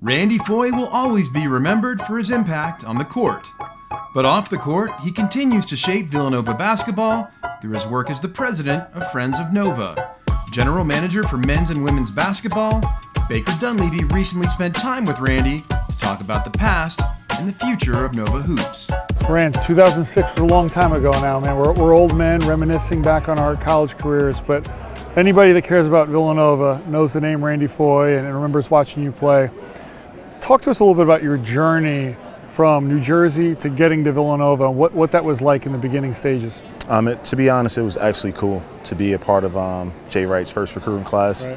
Randy Foye will always be remembered for his impact on the court. But off the court, he continues to shape Villanova basketball through his work as the president of Friends of Nova. General manager for men's and women's basketball, Baker Dunleavy recently spent time with Randy to talk about the past and the future of Nova hoops. Rand, 2006 was a long time ago now, man. We're old men reminiscing back on our college careers, but anybody that cares about Villanova knows the name Randy Foye and remembers watching you play. Talk to us a little bit about your journey from New Jersey to getting to Villanova and what that was like in the beginning stages. To be honest, it was actually cool to be a part of Jay Wright's first recruiting class.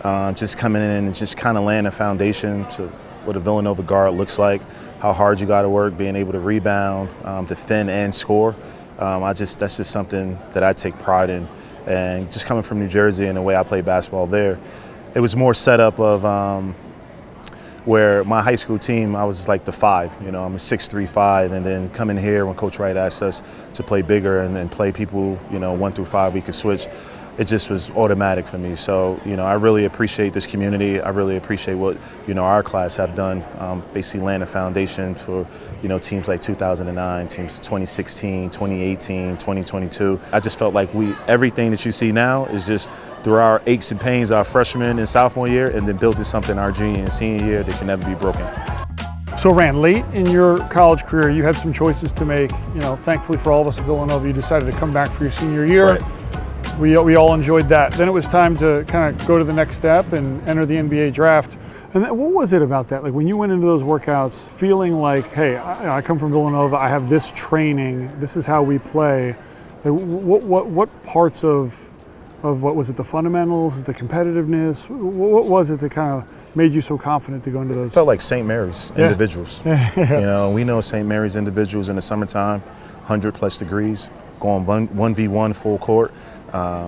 Right. Just coming in and just kind of laying a foundation to what a Villanova guard looks like, how hard you got to work, being able to rebound, defend, and score. That's just something that I take pride in. And just coming from New Jersey and the way I played basketball there, it was more set up of where my high school team, I was like the 5. I'm a 6'3", 5, and then coming here when Coach Wright asked us to play bigger and then play people, 1 through 5, we could switch. It just was automatic for me. So, I really appreciate this community. I really appreciate what, our class have done, basically laying a foundation for, teams like 2009, teams 2016, 2018, 2022. I just felt like everything that you see now is just through our aches and pains our freshman and sophomore year, and then building something our junior and senior year that can never be broken. So Rand, late in your college career, you had some choices to make. Thankfully for all of us at Villanova, you decided to come back for your senior year. Right. We all enjoyed that. Then it was time to kind of go to the next step and enter the NBA draft. And what was it about that? Like when you went into those workouts, feeling like, hey, I come from Villanova, I have this training, this is how we play. Like, what parts of what was it, the fundamentals, the competitiveness? What was it that kind of made you so confident to go into those? It felt like St. Mary's individuals. We know St. Mary's individuals in the summertime, 100+ degrees, going 1v1 full court.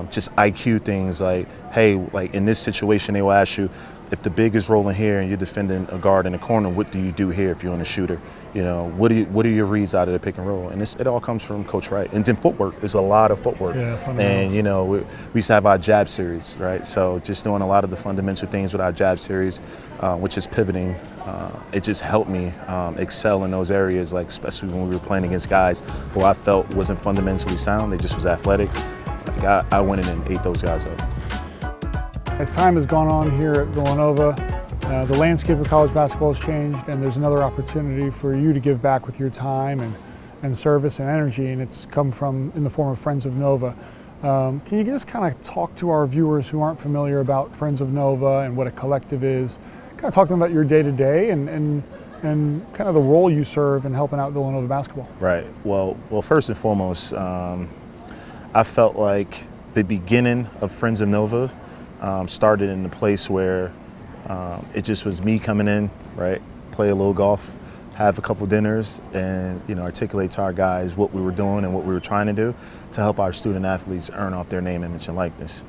Just IQ things like, hey, like in this situation, they will ask you, if the big is rolling here and you're defending a guard in the corner, what do you do here if you're on a shooter? What are your reads out of the pick and roll? And it all comes from Coach Wright. And then footwork, there's a lot of footwork. And we used to have our jab series, right? So just doing a lot of the fundamental things with our jab series, which is pivoting, it just helped me excel in those areas, like especially when we were playing against guys who I felt wasn't fundamentally sound, they just was athletic. I went in and ate those guys up. As time has gone on here at Villanova, the landscape of college basketball has changed, and there's another opportunity for you to give back with your time and service and energy, and it's come from in the form of Friends of Nova. Can you just kind of talk to our viewers who aren't familiar about Friends of Nova and what a collective is? Kind of talk to them about your day-to-day and kind of the role you serve in helping out Villanova basketball. Right. Well, first and foremost, I felt like the beginning of Friends of Nova started in the place where it just was me coming in, right, play a little golf, have a couple dinners, and articulate to our guys what we were doing and what we were trying to do to help our student athletes earn off their name, image, and likeness.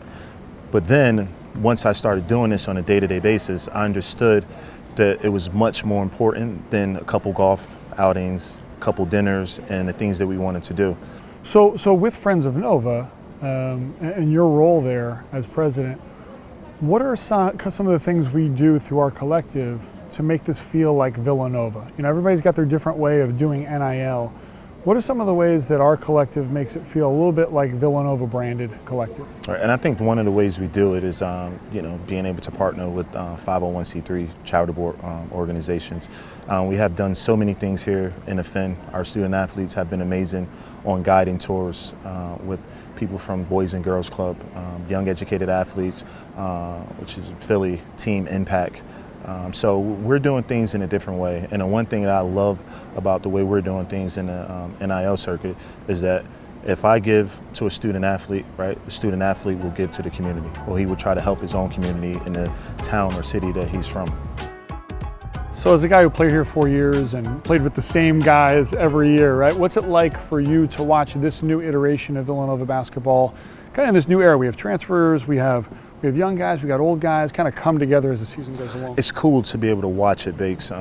But then once I started doing this on a day-to-day basis, I understood that it was much more important than a couple golf outings, a couple dinners, and the things that we wanted to do. So with Friends of Nova and your role there as president, what are some of the things we do through our collective to make this feel like Villanova? Everybody's got their different way of doing NIL. What are some of the ways that our collective makes it feel a little bit like Villanova branded collective? Right, and I think one of the ways we do it is, being able to partner with 501c3 charitable organizations. We have done so many things here in the Finn. Our student athletes have been amazing on guiding tours with people from Boys and Girls Club, Young Educated Athletes, which is Philly Team Impact. So we're doing things in a different way. And the one thing that I love about the way we're doing things in the NIL circuit is that if I give to a student athlete, right, the student athlete will give to the community, or he will try to help his own community in the town or city that he's from. So as a guy who played here 4 years and played with the same guys every year, right, what's it like for you to watch this new iteration of Villanova basketball, kind of in this new era? We have transfers, we have young guys, we got old guys, kind of come together as the season goes along. It's cool to be able to watch it, Bakes.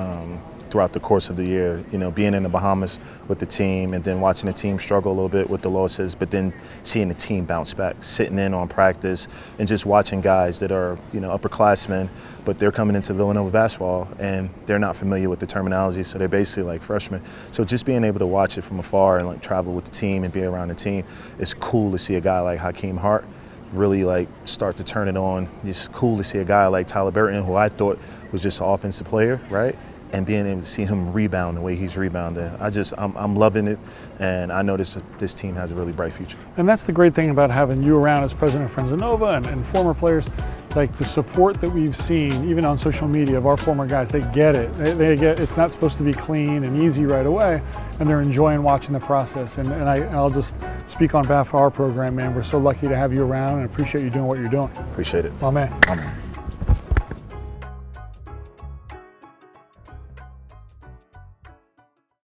throughout the course of the year. You know, being in the Bahamas with the team and then watching the team struggle a little bit with the losses, but then seeing the team bounce back, sitting in on practice and just watching guys that are, you know, upperclassmen, but they're coming into Villanova basketball and they're not familiar with the terminology, so they're basically like freshmen. So just being able to watch it from afar and like travel with the team and be around the team, it's cool to see a guy like Hakeem Hart really like start to turn it on. It's cool to see a guy like Tyler Burton, who I thought was just an offensive player, right? And being able to see him rebound the way he's rebounding. I'm loving it, and I know this team has a really bright future. And that's the great thing about having you around as president of Friends of Nova and former players. Like the support that we've seen, even on social media, of our former guys, they get it. They get it's not supposed to be clean and easy right away, and they're enjoying watching the process. And I'll just speak on behalf of our program, man. We're so lucky to have you around and appreciate you doing what you're doing. Appreciate it. My man. My man.